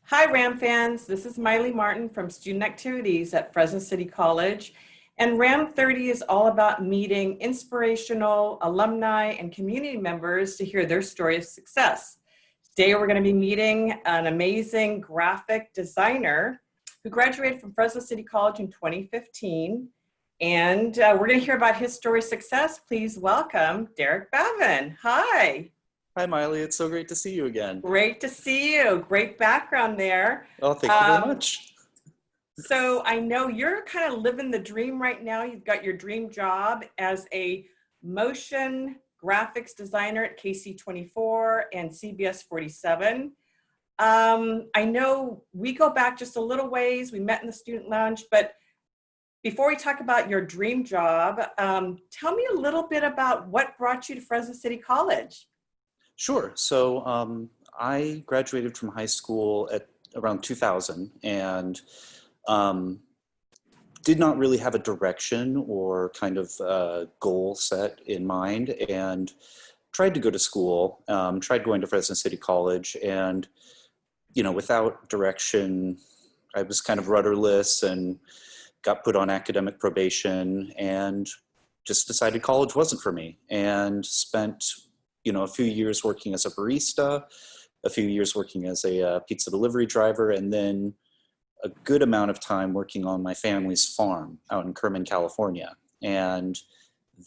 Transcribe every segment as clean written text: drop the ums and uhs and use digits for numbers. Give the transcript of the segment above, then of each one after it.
Hi, RAM fans. This is Miley Martin from Student Activities at Fresno City College. And RAM 30 is all about meeting inspirational alumni and community members to hear their story of success. Today, we're going to be meeting an amazing graphic designer who graduated from Fresno City College in 2015. And we're going to hear about his story of success. Please welcome Derek Bavin. Hi. Hi, Miley. It's so great to see you again. Great to see you. Great background there. Oh, thank you very Um, much. so I know you're kind of living the dream right now. You've got your dream job as a motion graphics designer at KC 24 and CBS 47. I know we go back just a little ways. We met in the student lounge, but before we talk about your dream job, tell me a little bit about what brought you to Fresno City College. Sure. I graduated from high school at around 2000 and um, did not really have a direction or kind of goal set in mind, and tried to go to school, tried going to Fresno City College, and, without direction, I was kind of rudderless and got put on academic probation and just decided college wasn't for me, and spent a few years working as a barista, a few years working as a pizza delivery driver, and then a good amount of time working on my family's farm out in Kerman, California. And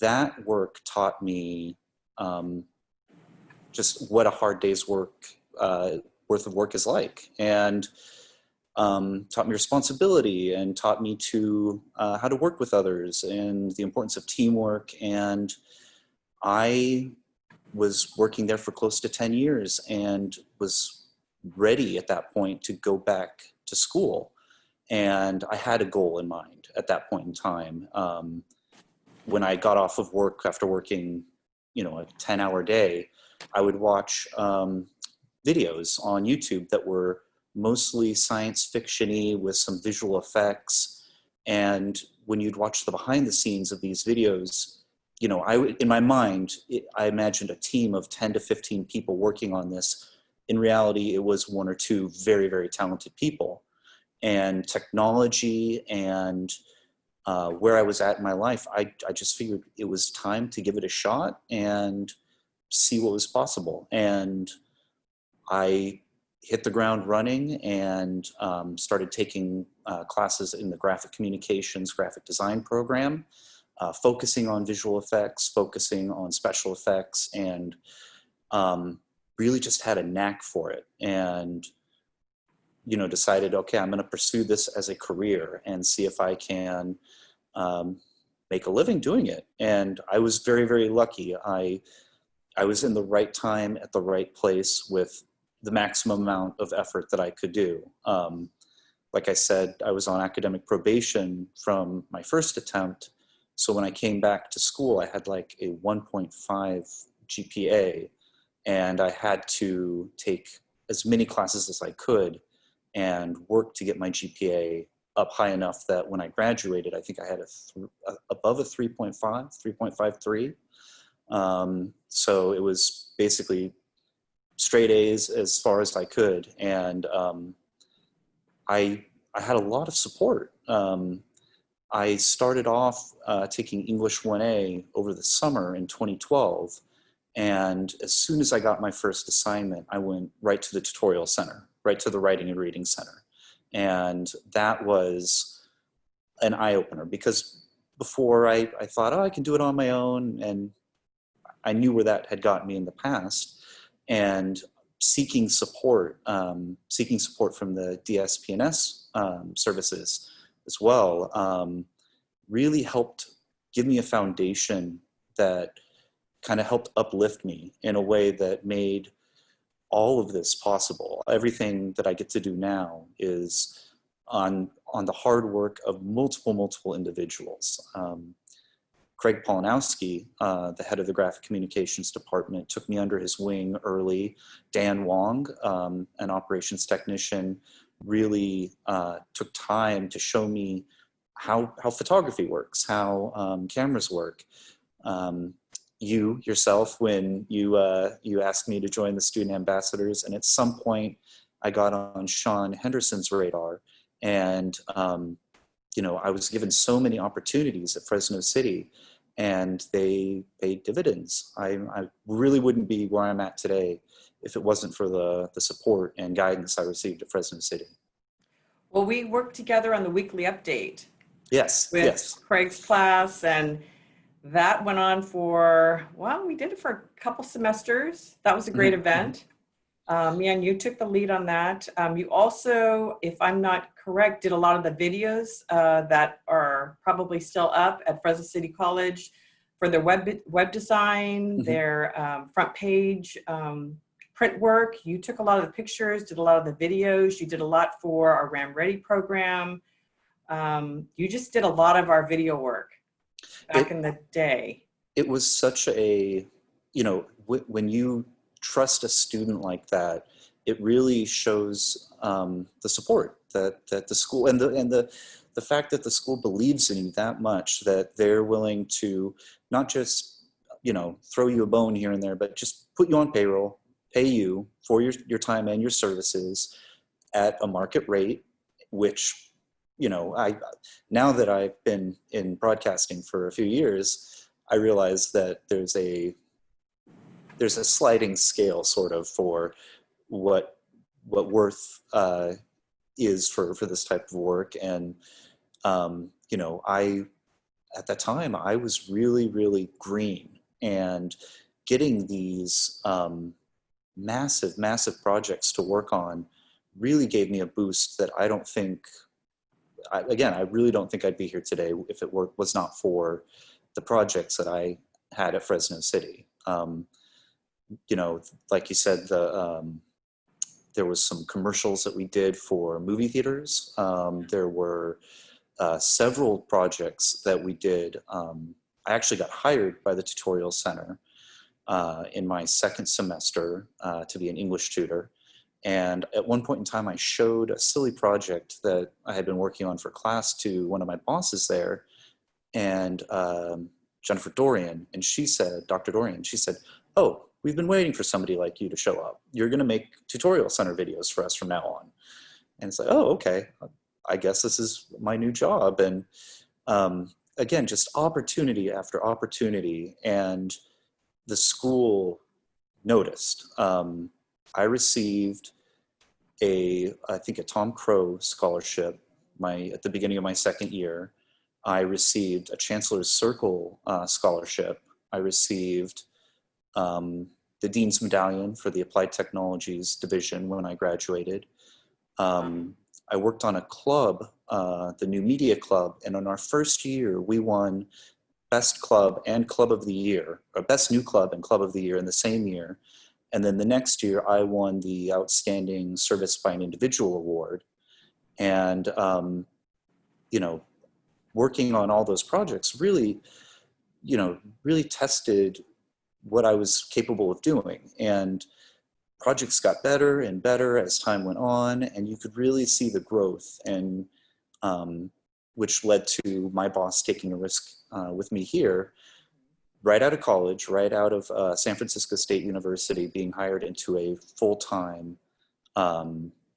that work taught me just what a hard day's worth of work is like, and taught me responsibility, and taught me to how to work with others and the importance of teamwork. And I was working there for close to 10 years and was ready at that point to go back to school. And I had a goal in mind at that point in time. When I got off of work after working, a 10-hour day, I would watch videos on YouTube that were mostly science fiction-y with some visual effects. And when you'd watch the behind the scenes of these videos, in my mind, I imagined a team of 10 to 15 people working on this. In reality, it was one or two very, very talented people. And technology and where I was at in my life, I just figured it was time to give it a shot and see what was possible. And I hit the ground running and started taking classes in the graphic communications, graphic design program, focusing on visual effects, focusing on special effects, and really just had a knack for it. And, decided, okay, I'm going to pursue this as a career and see if I can make a living doing it. And I was very, very lucky. I was in the right time at the right place with the maximum amount of effort that I could do. Like I said, I was on academic probation from my first attempt. So when I came back to school, I had like a 1.5 GPA, and I had to take as many classes as I could and work to get my GPA up high enough that when I graduated, I think I had above a 3.5, 3.53. So it was basically straight A's as far as I could. And I had a lot of support. I started off taking English 1A over the summer in 2012. And as soon as I got my first assignment, I went right to the tutorial center, right to the writing and reading center. And that was an eye-opener, because before I thought, oh, I can do it on my own. And I knew where that had gotten me in the past. And seeking support from the DSPNS services as well, really helped give me a foundation that kind of helped uplift me in a way that made all of this possible. Everything that I get to do now is on the hard work of multiple individuals. Craig Polanowski, the head of the graphic communications department, took me under his wing early. Dan Wong, an operations technician, really took time to show me how photography works, how cameras work. You yourself, when you asked me to join the student ambassadors, and at some point I got on Sean Henderson's radar, and I was given so many opportunities at Fresno City, and they paid dividends. I really wouldn't be where I'm at today if it wasn't for the support and guidance I received at Fresno City. Well, we worked together on the weekly update Yes, with yes. Craig's class, and that went on for, well, we did it for a couple semesters. That was a great event. Yeah, and you took the lead on that. You also, if I'm not correct, did a lot of the videos that are probably still up at Fresno City College for their web design, their front page print work. You took a lot of the pictures, did a lot of the videos. You did a lot for our RAM Ready program. You just did a lot of our video work back in the day. It was such a, when you trust a student like that, it really shows the support that the school and the fact that the school believes in you that much that they're willing to not just throw you a bone here and there, but just put you on payroll, pay you for your time and your services at a market rate, which I now that I've been in broadcasting for a few years, I realize that there's a sliding scale sort of for what worth is for this type of work. And I at that time I was really, really green, and getting these massive projects to work on really gave me a boost that I don't think I really don't think I'd be here today if it was not for the projects that I had at Fresno City. Like you said, there was some commercials that we did for movie theaters. There were several projects that we did. I actually got hired by the Tutorial Center in my second semester to be an English tutor. And at one point in time, I showed a silly project that I had been working on for class to one of my bosses there, and Jennifer Dorian, and Dr. Dorian, she said, "Oh, we've been waiting for somebody like you to show up. You're going to make Tutorial Center videos for us from now on." And it's like, oh, okay, I guess this is my new job. And again, just opportunity after opportunity, and the school noticed. I received I think a Tom Crow scholarship at the beginning of my second year. I received a Chancellor's Circle scholarship. I received the Dean's Medallion for the Applied Technologies Division when I graduated. I worked on a club, the New Media Club, and in our first year, we won Best Club and Club of the Year, or Best New Club and Club of the Year in the same year. And then the next year, I won the Outstanding Service by an Individual Award. And, working on all those projects really tested what I was capable of doing. And projects got better and better as time went on, and you could really see the growth, and which led to my boss taking a risk with me here, right out of college, right out of San Francisco State University, being hired into a full-time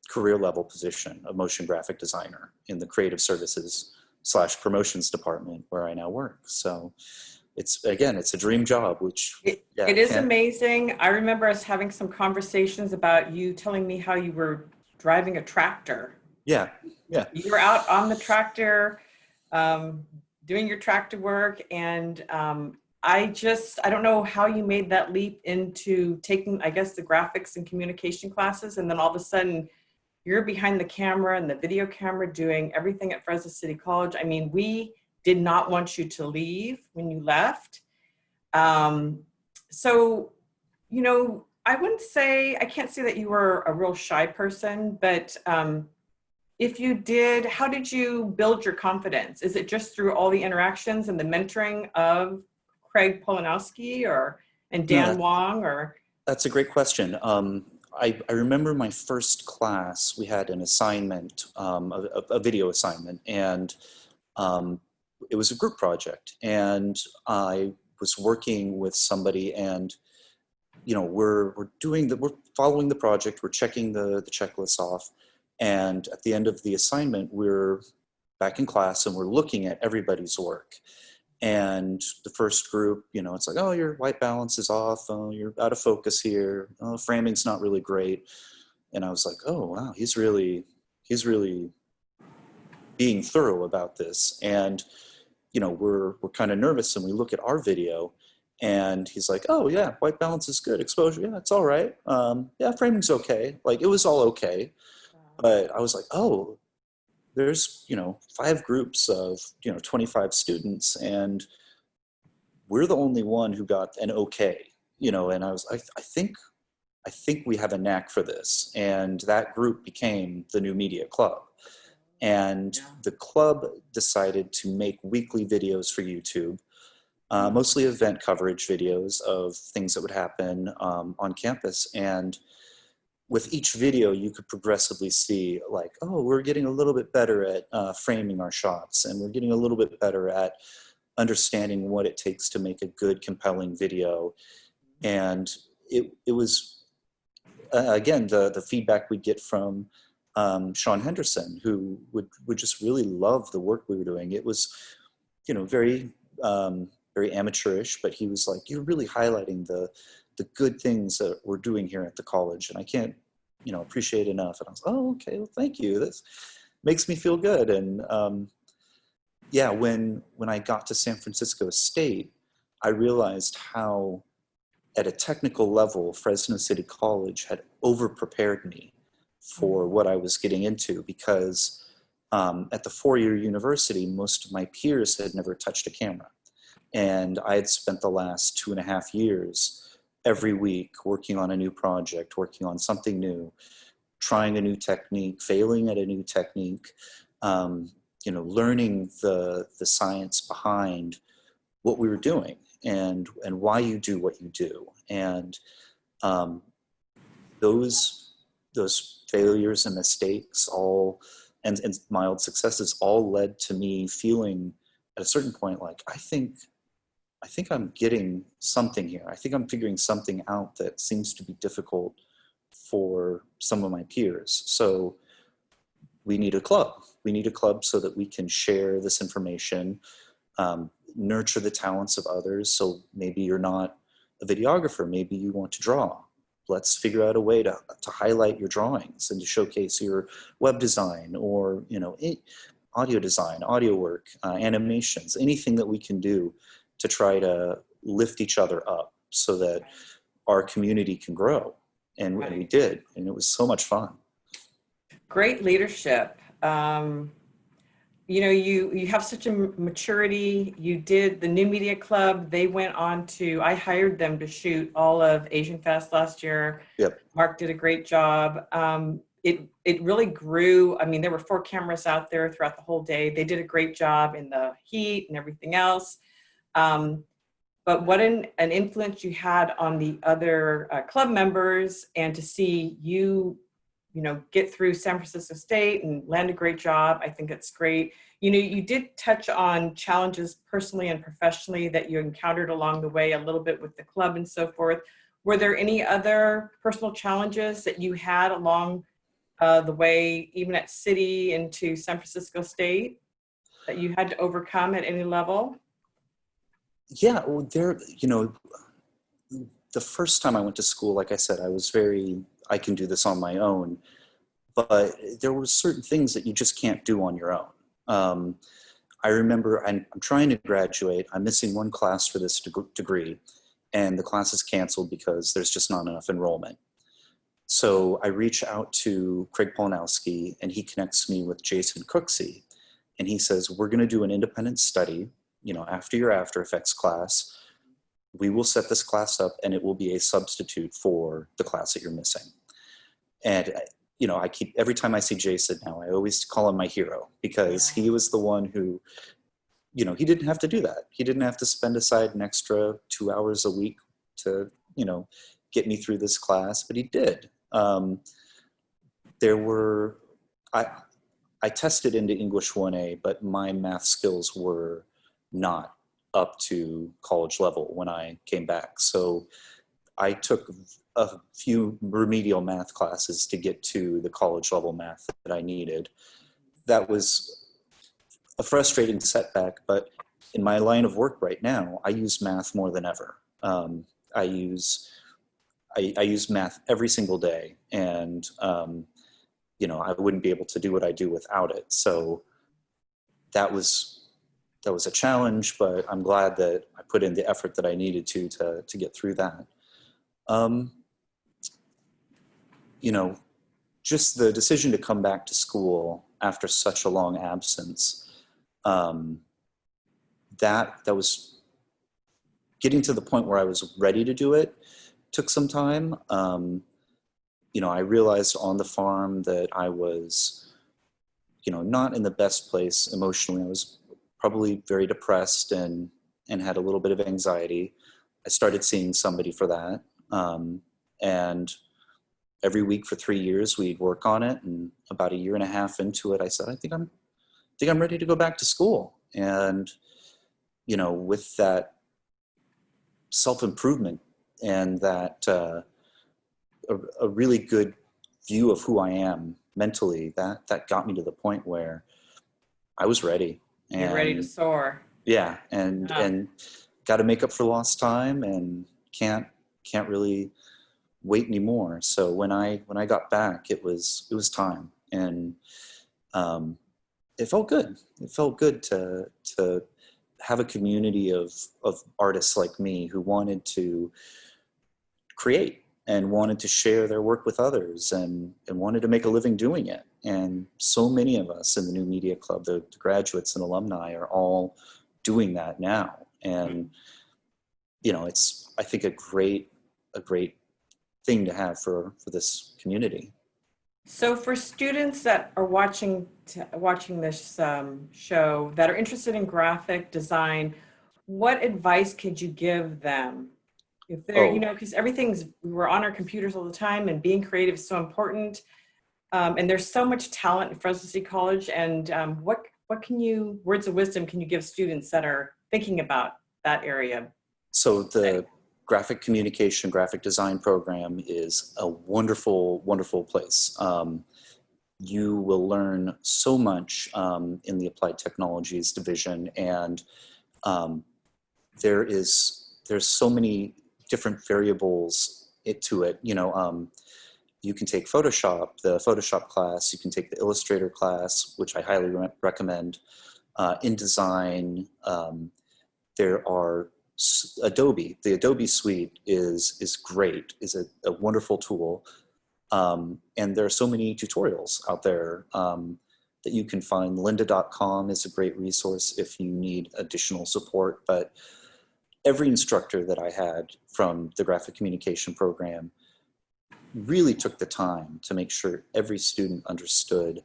career level position of motion graphic designer in the creative services / promotions department where I now work. So it's a dream job, which it is amazing. I remember us having some conversations about you telling me how you were driving a tractor. Yeah. You were out on the tractor, doing your tractor work, and I don't know how you made that leap into taking, I guess, the graphics and communication classes, and then all of a sudden you're behind the camera and the video camera doing everything at Fresno City College. I mean, we did not want you to leave when you left. So, I can't say that you were a real shy person, but if you did, how did you build your confidence? Is it just through all the interactions and the mentoring of Craig Polanowski and Dan Wong, or? That's a great question. I remember my first class, we had an assignment, a video assignment, and it was a group project, and I was working with somebody, and we're following the project, we're checking the checklists off. And at the end of the assignment, we're back in class and we're looking at everybody's work. And the first group, it's like, oh, your white balance is off. Oh, you're out of focus here. Oh, framing's not really great. And I was like, oh, wow, he's really being thorough about this. And, we're kind of nervous, and we look at our video and he's like, oh yeah, white balance is good. Exposure, yeah, it's all right. Yeah, framing's okay. Like, it was all okay. But I was like, oh, there's, 5 groups of, 25 students, and we're the only one who got an okay, and I think we have a knack for this. And that group became the New Media Club. And the club decided to make weekly videos for YouTube, mostly event coverage videos of things that would happen on campus. And with each video, you could progressively see, like, oh, we're getting a little bit better at framing our shots, and we're getting a little bit better at understanding what it takes to make a good, compelling video. And it was, again, the feedback we get from Sean Henderson, who would just really love the work we were doing. It was, very, very amateurish, but he was like, you're really highlighting the good things that we're doing here at the college, and I can't, appreciate enough. And I was, oh, okay, well, thank you. This makes me feel good. And yeah, when I got to San Francisco State, I realized how, at a technical level, Fresno City College had over-prepared me for what I was getting into, because at the 4-year university, most of my peers had never touched a camera. And I had spent the last 2.5 years every week working on a new project, working on something new, trying a new technique, failing at a new technique, learning the science behind what we were doing and why you do what you do. And those failures and mistakes and mild successes all led to me feeling at a certain point like, I think I'm getting something here. I think I'm figuring something out that seems to be difficult for some of my peers. So we need a club. We need a club so that we can share this information, nurture the talents of others. So maybe you're not a videographer, maybe you want to draw. Let's figure out a way to highlight your drawings and to showcase your web design, or audio design, audio work, animations, anything that we can do to try to lift each other up so that our community can grow. And we did, and it was so much fun. Great leadership. You have such a maturity. You did the New Media Club. They went on to, I hired them to shoot all of Asian Fest last year. Yep. Mark did a great job. It really grew. I mean, there were 4 cameras out there throughout the whole day. They did a great job in the heat and everything else. But what an influence you had on the other club members, and to see you get through San Francisco State and land a great job. I think it's great. You did touch on challenges personally and professionally that you encountered along the way a little bit with the club and so forth. Were there any other personal challenges that you had along the way, even at City into San Francisco State, that you had to overcome at any level? Yeah, well, the first time I went to school, like I said, I can do this on my own, but there were certain things that you just can't do on your own. I remember I'm trying to graduate, I'm missing 1 class for this degree, and the class is canceled because there's just not enough enrollment. So I reach out to Craig Polnowski, and he connects me with Jason Cooksey, and he says, we're gonna do an independent study, after your After Effects class. We will set this class up, and it will be a substitute for the class that you're missing. And, every time I see Jason now, I always call him my hero, because he was the one who, he didn't have to do that. He didn't have to spend aside an extra 2 hours a week to, get me through this class, but he did. I tested into English 1A, but my math skills were not up to college level when I came back. So I took a few remedial math classes to get to the college level math that I needed. That was a frustrating setback, but in my line of work right now, I use math more than ever. I use math every single day, and I wouldn't be able to do what I do without it. So that was a challenge, but I'm glad that I put in the effort that I needed to get through that. Just the decision to come back to school after such a long absence, that was getting to the point where I was ready to do it. Took some time. I realized on the farm that I was, not in the best place emotionally. I was probably very depressed and had a little bit of anxiety. I started seeing somebody for that. And every week for 3 years, we'd work on it. And about a year and a half into it, I said, I think I'm ready to go back to school. And, with that self-improvement and that a really good view of who I am mentally, that got me to the point where I was ready. And You're ready to soar. yeah, and got to make up for lost time, and can't really wait anymore. So when I got back, it was time, and it felt good. It felt good to have a community of artists like me who wanted to create and wanted to share their work with others, and wanted to make a living doing it. And so many of us in the New Media Club, the graduates and alumni, are all doing that now. And, it's, I think, a great thing to have for this community. So for students that are watching this show that are interested in graphic design, what advice could you give them? If they're, because we're on our computers all the time, and being creative is so important. And there's so much talent in Fresno City College. And what words of wisdom can you give students that are thinking about that area? So the graphic communication, graphic design program is a wonderful, wonderful place. You will learn so much in the Applied Technologies division, and there's so many different variables to it. You can take Photoshop, the Photoshop class. You can take the Illustrator class, which I highly recommend. InDesign, there are Adobe. The Adobe suite is great, is a wonderful tool. And there are so many tutorials out there that you can find. Lynda.com is a great resource if you need additional support. But every instructor that I had from the graphic communication program really took the time to make sure every student understood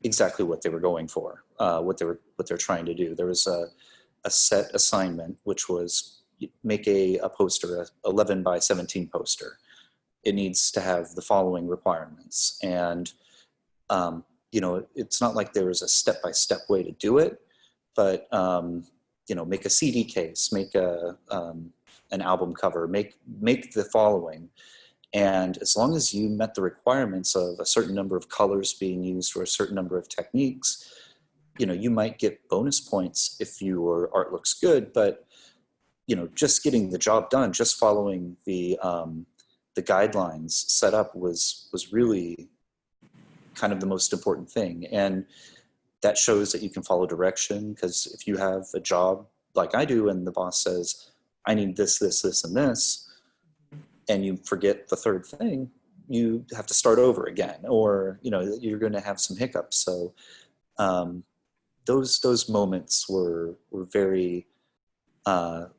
exactly what they were going for, what they're trying to do. There was a set assignment, which was make a poster, a 11 by 17 poster. It needs to have the following requirements. And, it's not like there was a step-by-step way to do it, but, make a CD case, make an album cover, make the following. And as long as you met the requirements of a certain number of colors being used or a certain number of techniques, you might get bonus points if your art looks good, but, just getting the job done, just following the guidelines set up was really kind of the most important thing. And that shows that you can follow direction, because if you have a job like I do and the boss says, I need this, this, this, and this, and you forget the third thing, you have to start over again, or, you're going to have some hiccups. So those moments were very good.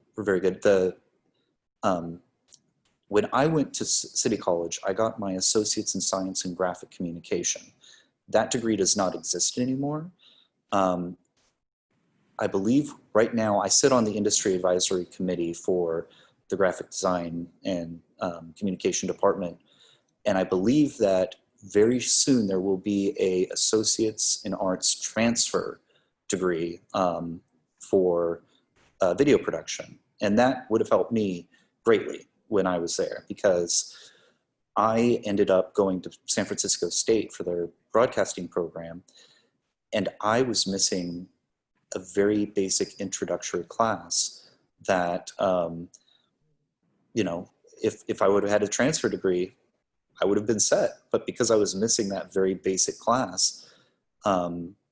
When I went to City College, I got my associates in science and graphic communication. That degree does not exist anymore. I believe right now I sit on the industry advisory committee for the graphic design and communication department. And I believe that very soon there will be a associates in arts transfer degree for video production. And that would have helped me greatly when I was there, because I ended up going to San Francisco State for their broadcasting program, and I was missing a very basic introductory class that, if I would have had a transfer degree, I would have been set. But because I was missing that very basic class,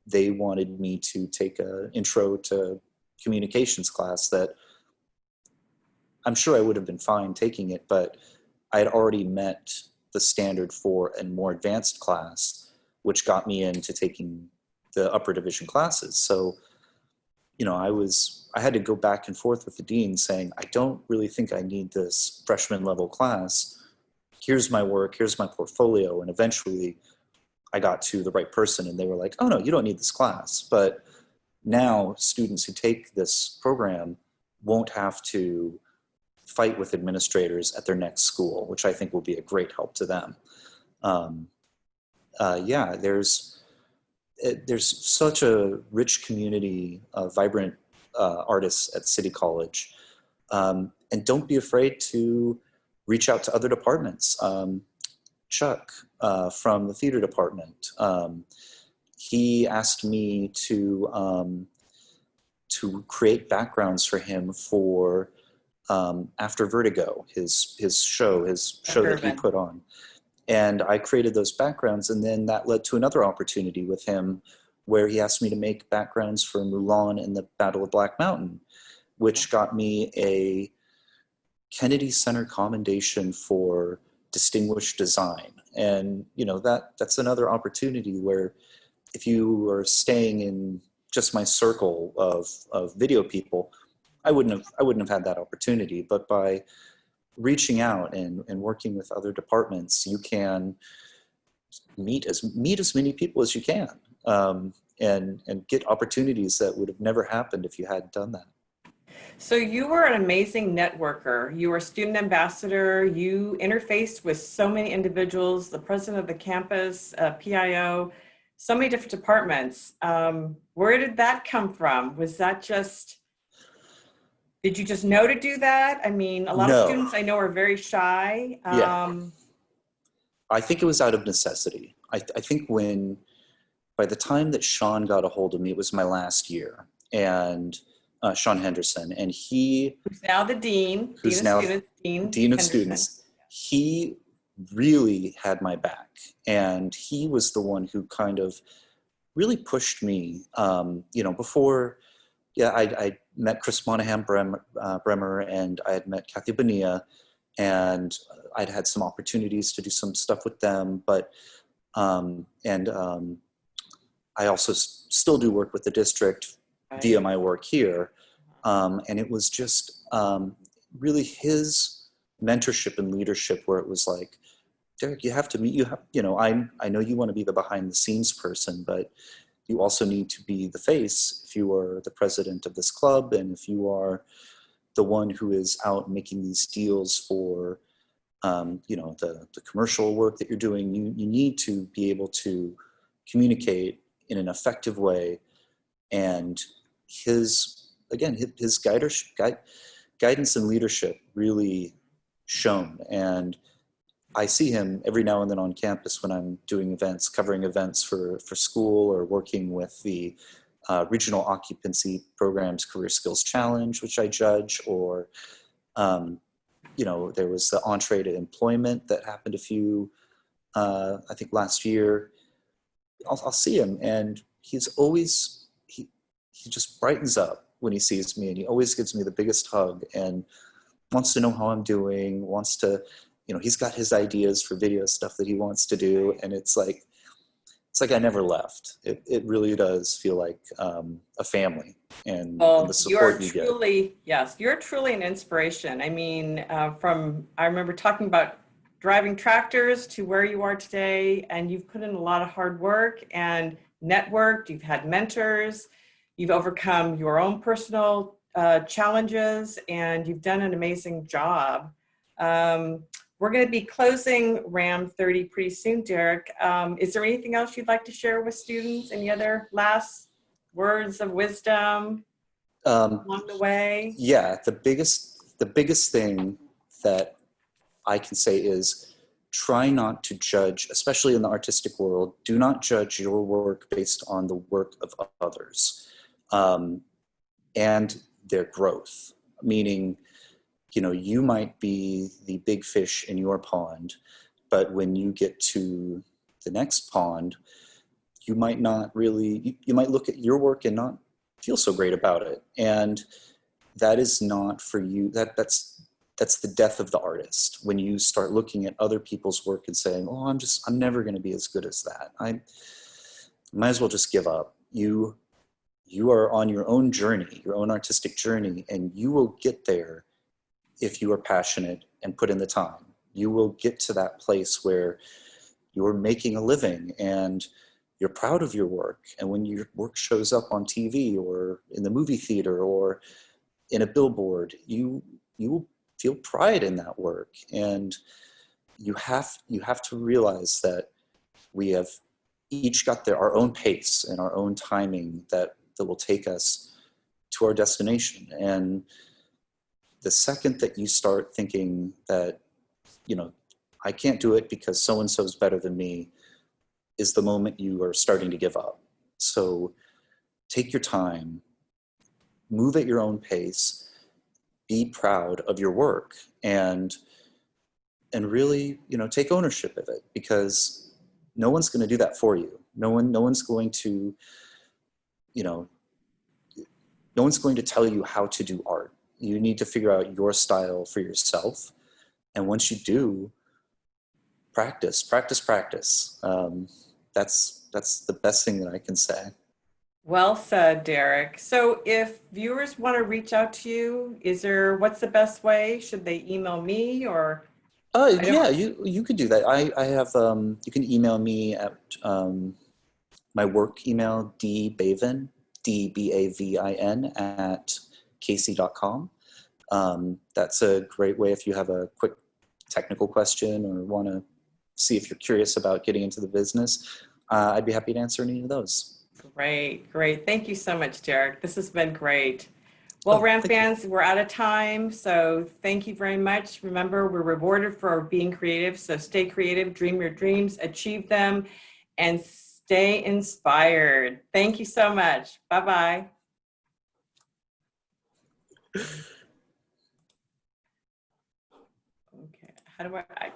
they wanted me to take an intro to communications class that I'm sure I would have been fine taking it, but I had already met the standard for a more advanced class, which got me into taking the upper division classes. So, I had to go back and forth with the dean saying, I don't really think I need this freshman level class. Here's my work, here's my portfolio. And eventually I got to the right person and they were like, oh no, you don't need this class. But now students who take this program won't have to fight with administrators at their next school, which I think will be a great help to them. There's such a rich community of vibrant artists at City College. And don't be afraid to reach out to other departments. Chuck from the theater department, he asked me to create backgrounds for him for After Vertigo, his show that he put on. And I created those backgrounds, and then that led to another opportunity with him where he asked me to make backgrounds for Mulan and the Battle of Black Mountain, which got me a Kennedy Center Commendation for Distinguished Design. And that's another opportunity where if you are staying in just my circle of video people, I wouldn't have had that opportunity. But by reaching out and working with other departments, you can meet as many people as you can, and get opportunities that would have never happened if you hadn't done that. So you were an amazing networker. You were a student ambassador. You interfaced with so many individuals, the president of the campus, PIO, so many different departments. Where did that come from? Was that did you just know to do that? I mean, a lot of students I know are very shy. Yeah. I think it was out of necessity. I think by the time that Sean got a hold of me, it was my last year, and Sean Henderson, and who's now the dean, dean of students. He really had my back, and he was the one who kind of really pushed me. Before, I met Chris Monahan Bremer, and I had met Kathy Bonilla, and I'd had some opportunities to do some stuff with them, but I also still do work with the district via my work here. And it was just really his mentorship and leadership where it was like, Derek, I know you want to be the behind the scenes person, but you also need to be the face if you are the president of this club, and if you are the one who is out making these deals for the commercial work that you're doing. You need to be able to communicate in an effective way. And his guidance and leadership really shone. And I see him every now and then on campus when I'm doing events, covering events for school, or working with the Regional Occupancy Program's Career Skills Challenge, which I judge, or there was the Entree to Employment that happened I think last year. I'll see him, and he just brightens up when he sees me, and he always gives me the biggest hug and wants to know how I'm doing, wants to, he's got his ideas for video stuff that he wants to do. And it's like I never left. It really does feel like a family, and the support you get. Yes, you're truly an inspiration. I mean, I remember talking about driving tractors to where you are today, and you've put in a lot of hard work and networked. You've had mentors, you've overcome your own personal challenges, and you've done an amazing job. We're going to be closing RAM 30 pretty soon, Derek. Is there anything else you'd like to share with students? Any other last words of wisdom along the way? Yeah, the biggest thing that I can say is try not to judge, especially in the artistic world, do not judge your work based on the work of others and their growth. Meaning, you might be the big fish in your pond, but when you get to the next pond, you might not really, you might look at your work and not feel so great about it. And that is not for you. That's the death of the artist. When you start looking at other people's work and saying, oh, I'm never going to be as good as that. I might as well just give up. You are on your own journey, your own artistic journey, and you will get there if you are passionate and put in the time. You will get to that place where you're making a living and you're proud of your work. And when your work shows up on TV or in the movie theater or in a billboard, you will feel pride in that work. And you have to realize that we have each got our own pace and our own timing that will take us to our destination. And the second that you start thinking that, I can't do it because so-and-so is better than me, is the moment you are starting to give up. So take your time, move at your own pace, be proud of your work, and really, take ownership of it, because no one's going to do that for you. No one's going to, no one's going to tell you how to do art. You need to figure out your style for yourself. And once you do, practice. That's the best thing that I can say. Well said, Derek. So if viewers want to reach out to you, what's the best way? Should they email me or? Yeah, you could do that. I have, you can email me at my work email, dbavin, DBAVIN at KSEE.com. That's a great way if you have a quick technical question or want to see if you're curious about getting into the business. I'd be happy to answer any of those. Great. Thank you so much, Derek. This has been great. Well, RAM fans, we're out of time, so thank you very much. Remember, we're rewarded for being creative, so stay creative, dream your dreams, achieve them, and stay inspired. Thank you so much. Bye-bye. Okay, how do I